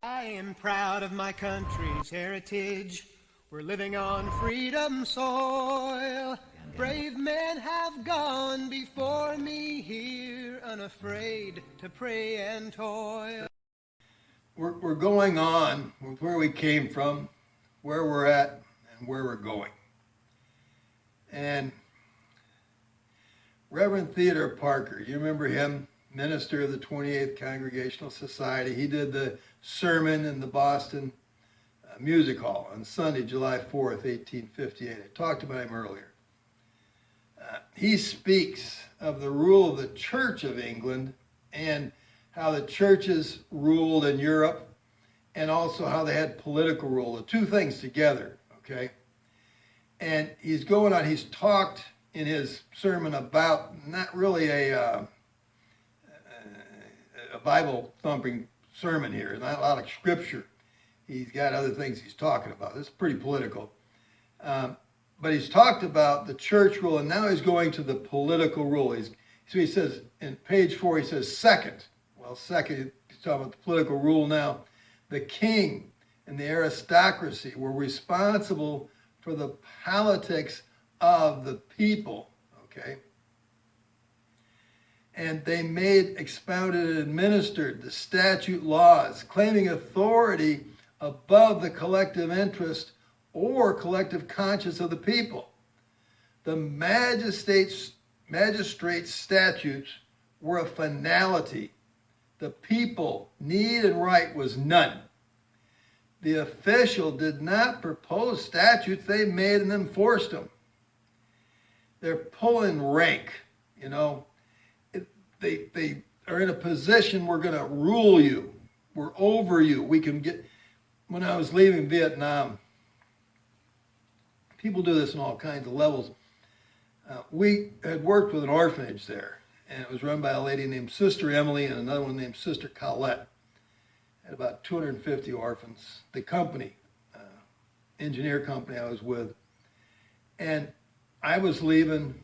I am proud of my country's heritage. We're living on freedom soil. Brave men have gone before me here, unafraid to pray and toil. We're going on with where we came from, where we're at, and where we're going. And Reverend Theodore Parker, you remember him, minister of the 28th Congregational Society. He did the sermon in the Boston Music Hall on Sunday, July 4th, 1858. I talked about him earlier. He speaks of the rule of the Church of England and how the churches ruled in Europe and also how they had political rule, the two things together, okay? And he's talked in his sermon about not really a Bible-thumping sermon here, not a lot of scripture. He's got other things he's talking about. This is pretty political. But he's talked about the church rule, and now he's going to the political rule. So he says, in page 4, he says, second, he's talking about the political rule now. The king and the aristocracy were responsible for the politics of the people, okay? And they expounded and administered the statute laws, claiming authority above the collective interest or collective conscience of the people. The magistrates' statutes were a finality. The people need and right was none. The official did not propose statutes, they made and enforced them. They're pulling rank, you know. They are in a position, we're going to rule you. We're over you. When I was leaving Vietnam, people do this in all kinds of levels. We had worked with an orphanage there, and it was run by a lady named Sister Emily and another one named Sister Colette. Had about 250 orphans. The company, engineer company I was with, and I was leaving.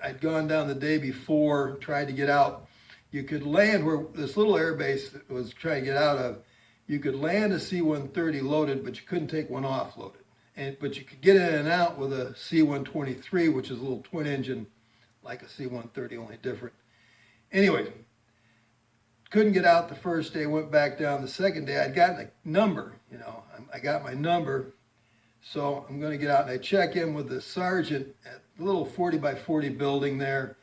I'd gone down the day before, tried to get out. You could land where this little air base that was trying to get out of. You could land a C-130 loaded, but you couldn't take one off loaded. But you could get in and out with a C-123, which is a little twin engine, like a C-130, only different. Anyway, couldn't get out the first day, went back down the second day. I'd gotten a number, you know. I got my number, so I'm going to get out. And I check in with the sergeant at the little 40 by 40 building there,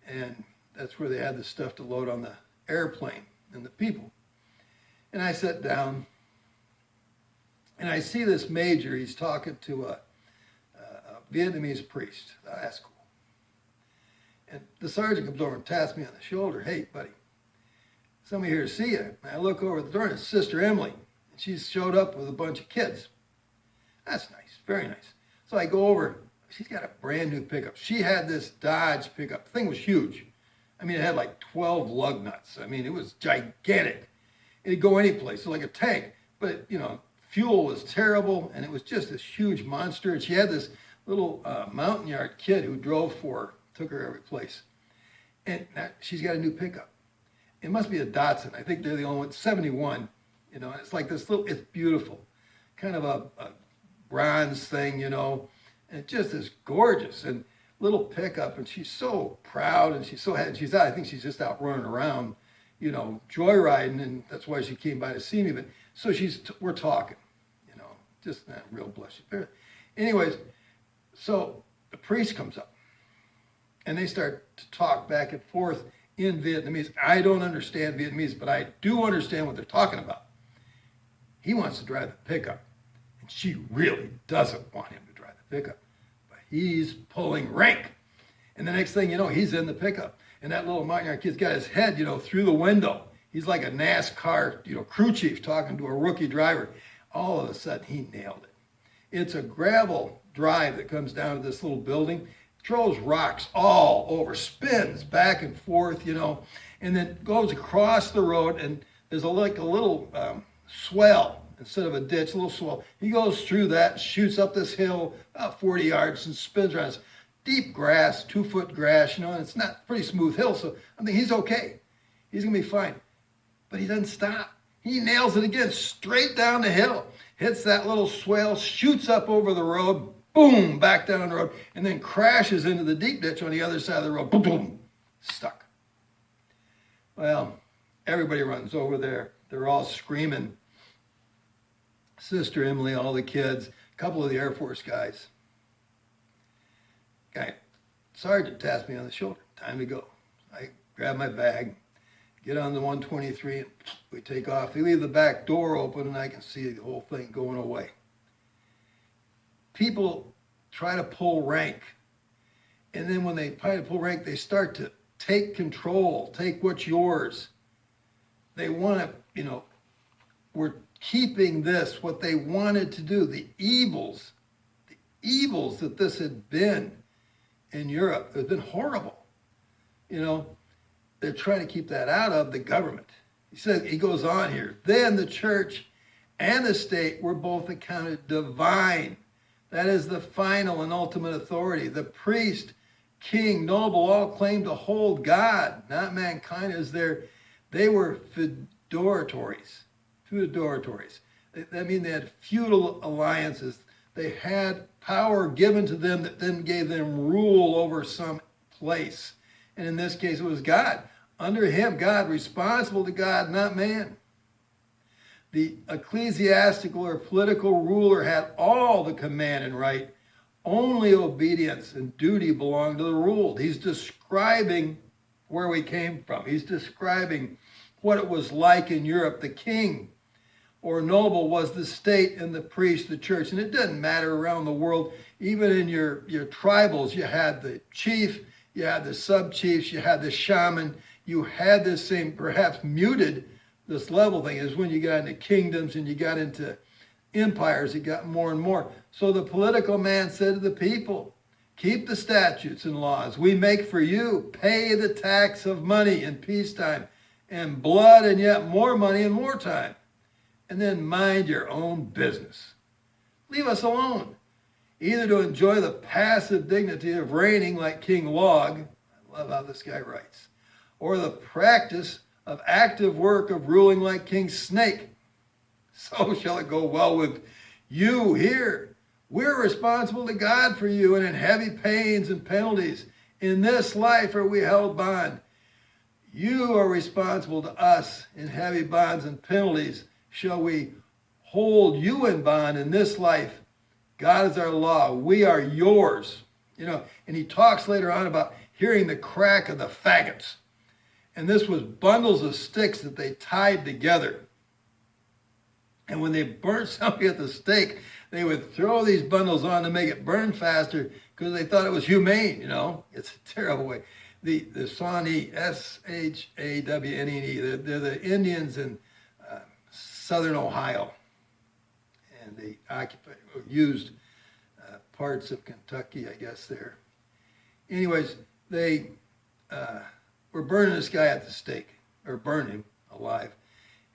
and that's where they had the stuff to load on the airplane and the people. And I sat down, and I see this major. He's talking to a Vietnamese priest. That's cool. And the sergeant comes over and taps me on the shoulder. Hey, buddy, somebody here to see you. And I look over at the door, and it's Sister Emily. And she's showed up with a bunch of kids. That's nice, very nice. So I go over. She's got a brand new pickup. She had this Dodge pickup. The thing was huge. I mean, it had like 12 lug nuts. I mean, it was gigantic. It'd go any place, like a tank. But, you know, fuel was terrible, and it was just this huge monster. And she had this little mountain yard kid who drove for her, took her every place. And now she's got a new pickup. It must be a Datsun. I think they're the only one. 71, you know, and it's like this little, it's beautiful. Kind of a bronze thing, you know, and just is gorgeous. And little pickup, and she's so proud, and I think she's just out running around, you know, joyriding, and that's why she came by to see me. But so we're talking, you know, just not real blush. Anyways, so the priest comes up, and they start to talk back and forth in Vietnamese. I don't understand Vietnamese, but I do understand what they're talking about. He wants to drive the pickup, and she really doesn't want him to drive the pickup, but he's pulling rank. And the next thing you know, he's in the pickup. And that little mountain yard kid's got his head, you know, through the window. He's like a NASCAR, you know, crew chief talking to a rookie driver. All of a sudden, he nailed it. It's a gravel drive that comes down to this little building, throws rocks all over, spins back and forth, you know, and then goes across the road, and there's a little swell instead of a ditch, a little swell. He goes through that, shoots up this hill about 40 yards and spins around. It's deep grass, 2-foot grass, you know, and it's not pretty smooth hill, so I think he's okay. He's going to be fine. But he doesn't stop. He nails it again, straight down the hill. Hits that little swale, shoots up over the road, boom, back down the road, and then crashes into the deep ditch on the other side of the road. Boom, boom, stuck. Well, everybody runs over there. They're all screaming. Sister Emily, all the kids, a couple of the Air Force guys. Sergeant taps me on the shoulder. Time to go. I grab my bag, get on the 123, and we take off. We leave the back door open, and I can see the whole thing going away. People try to pull rank. And then when they try to pull rank, they start to take control, take what's yours. They want to, we're keeping this, what they wanted to do, the evils that this had been in Europe. It had been horrible. They're trying to keep that out of the government. He goes on here. Then the church and the state were both accounted divine. That is the final and ultimate authority. The priest, king, noble, all claimed to hold God, not mankind, as they were feudatories. That means they had feudal alliances. They had power given to them that then gave them rule over some place. And in this case, it was God. Under him, God, responsible to God, not man. The ecclesiastical or political ruler had all the command and right. Only obedience and duty belonged to the ruled. He's describing where we came from. He's describing what it was like in Europe. The king or noble was the state, and the priest, the church. And it didn't matter around the world. Even in your tribals, you had the chief, you had the sub-chiefs, you had the shaman. You had this same, perhaps muted, this level thing. Is when you got into kingdoms and you got into empires, it got more and more. So the political man said to the people, keep the statutes and laws we make for you. Pay the tax of money in peacetime, and blood, and yet more money in wartime. And then mind your own business. Leave us alone. Either to enjoy the passive dignity of reigning like King Log, I love how this guy writes, or the practice of active work of ruling like King Snake. So shall it go well with you here. We're responsible to God for you, and in heavy pains and penalties in this life are we held bond. You are responsible to us in heavy bonds and penalties. Shall we hold you in bond in this life? God is our law. We are yours. And he talks later on about hearing the crack of the faggots. And this was bundles of sticks that they tied together. And when they burnt somebody at the stake, they would throw these bundles on to make it burn faster because they thought it was humane, It's a terrible way. The Shawnee, Shawnee, they're the Indians in southern Ohio. And they used parts of Kentucky, I guess, there. Anyways, they were burning this guy at the stake, or burned him alive.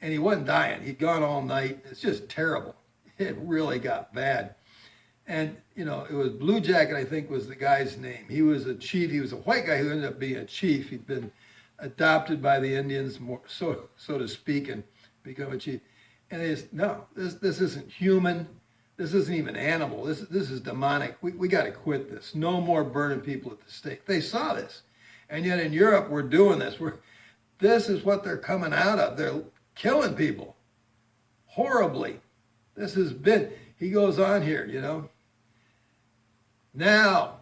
And he wasn't dying. He'd gone all night. It's just terrible. It really got bad. And, it was Blue Jacket, I think, was the guy's name. He was a chief. He was a white guy who ended up being a chief. He'd been adopted by the Indians, more, so to speak, and become a chief. And they just, no, this isn't human. This isn't even animal. This is demonic. We got to quit this. No more burning people at the stake. They saw this. And yet in Europe, we're doing this. This is what they're coming out of. They're killing people horribly. This has been, he goes on here, Now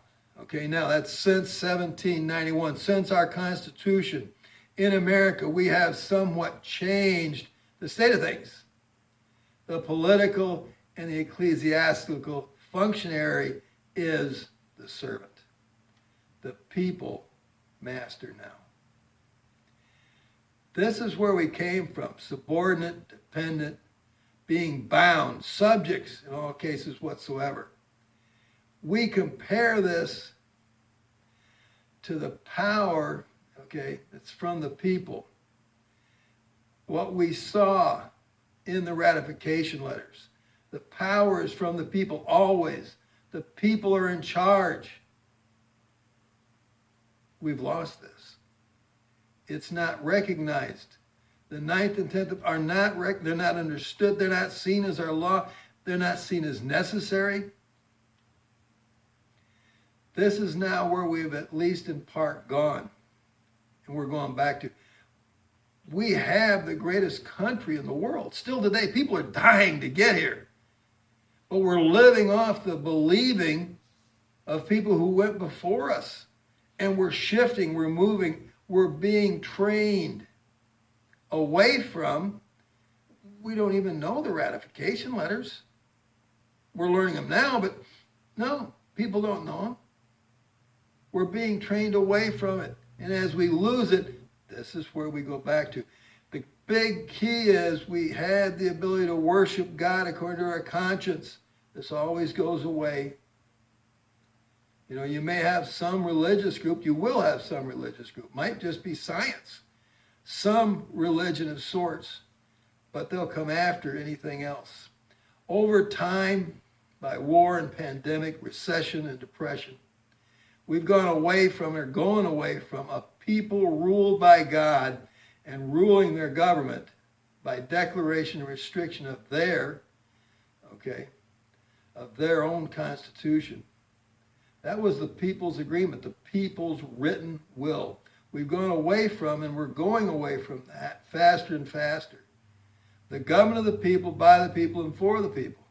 that's since 1791, since our Constitution in America, we have somewhat changed the state of things. The political and the ecclesiastical functionary is the servant. The people master now. This is where we came from, subordinate, dependent, being bound, subjects in all cases whatsoever. We compare this to the power, that's from the people. What we saw in the ratification letters. The power is from the people always. The people are in charge. We've lost this. It's not recognized. The ninth and tenth are not, they're not understood. They're not seen as our law. They're not seen as necessary. This is now where we've at least in part gone. And we're going back to, we have the greatest country in the world. Still today, people are dying to get here. But we're living off the believing of people who went before us. And we're shifting, we're moving, we're being trained away from, we don't even know the ratification letters. We're learning them now, but no, people don't know them. We're being trained away from it. And as we lose it, this is where we go back to. The big key is we had the ability to worship God according to our conscience. This always goes away. You know, you may have some religious group, you will have some religious group, might just be science, some religion of sorts, but they'll come after anything else. Over time, by war and pandemic, recession and depression, we've gone away from, or going away from, a people ruled by God and ruling their government by declaration and restriction of their own constitution. That was the people's agreement, the people's written will. We've gone away from, and we're going away from that faster and faster. The government of the people, by the people, and for the people.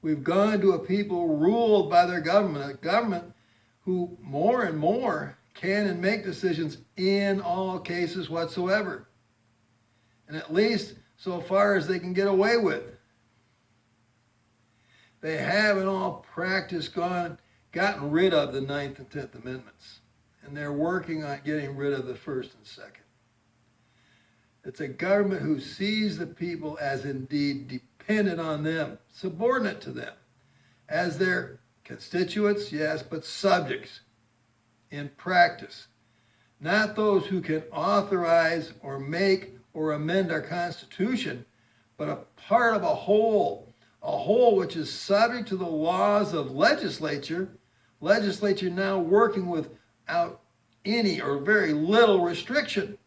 We've gone to a people ruled by their government, a government who more and more can and make decisions in all cases whatsoever. And at least so far as they can get away with. They have in all practice gotten rid of the 9th and 10th Amendments. And they're working on getting rid of the 1st and 2nd. It's a government who sees the people as indeed dependent on them, subordinate to them, as their constituents, yes, but subjects in practice. Not those who can authorize or make or amend our Constitution, but a part of a whole which is subject to the laws of legislature now working without any or very little restriction.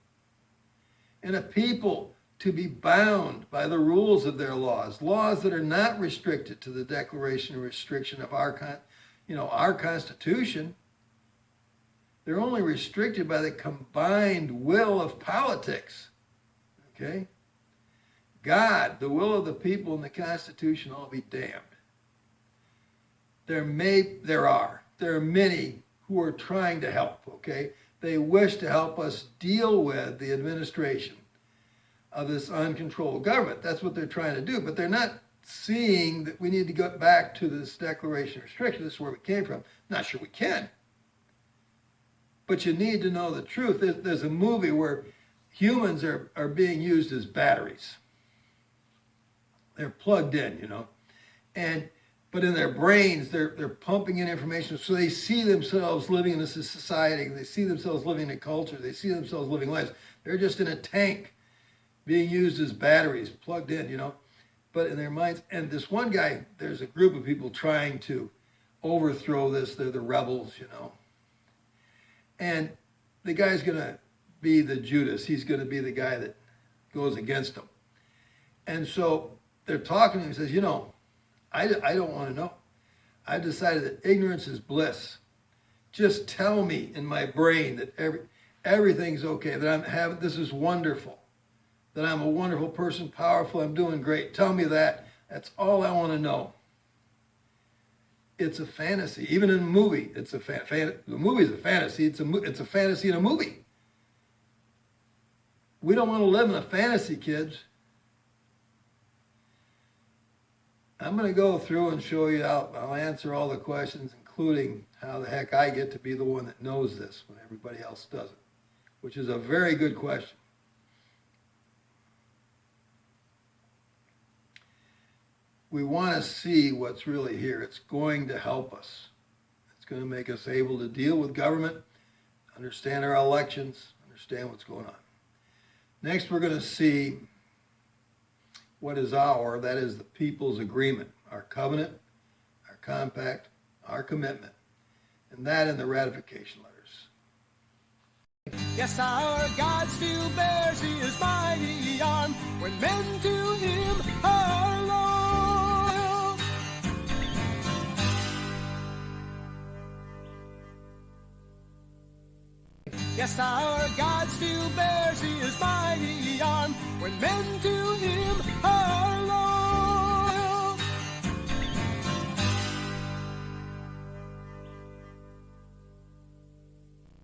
And a people to be bound by the rules of their laws that are not restricted to the declaration and restriction of our Constitution. They're only restricted by the combined will of politics. Okay? God, the will of the people, and the Constitution all be damned. There are many who are trying to help, okay? They wish to help us deal with the administration of this uncontrolled government. That's what they're trying to do, but they're not seeing that we need to go back to this declaration of restriction. This is where we came from. Not sure we can. But you need to know the truth. There's a movie where humans are being used as batteries. They're plugged in, you know. But in their brains, they're pumping in information, so they see themselves living in this society. They see themselves living in a culture. They see themselves living lives. They're just in a tank being used as batteries, plugged in, you know. But in their minds, and this one guy, there's a group of people trying to overthrow this. They're the rebels, you know. And the guy's going to be the Judas. He's going to be the guy that goes against them. And so they're talking to him. He says, you know, I don't want to know. I decided that ignorance is bliss. Just tell me in my brain that everything's okay, that this is wonderful, that I'm a wonderful person, powerful, I'm doing great. Tell me that. That's all I want to know. It's a fantasy. Even in a movie, it's a the movie's a fantasy. It's a fantasy in a movie. We don't want to live in a fantasy, kids. I'm going to go through and show you out. I'll answer all the questions, including how the heck I get to be the one that knows this when everybody else doesn't, which is a very good question. We want to see what's really here. It's going to help us. It's going to make us able to deal with government, understand our elections, understand what's going on. Next, we're going to see what is that is the people's agreement, our covenant, our compact, our commitment, and that in the ratification letter. Yes, our God still bears his mighty arm when men to him are loyal. Yes, our God still bears his mighty arm when men to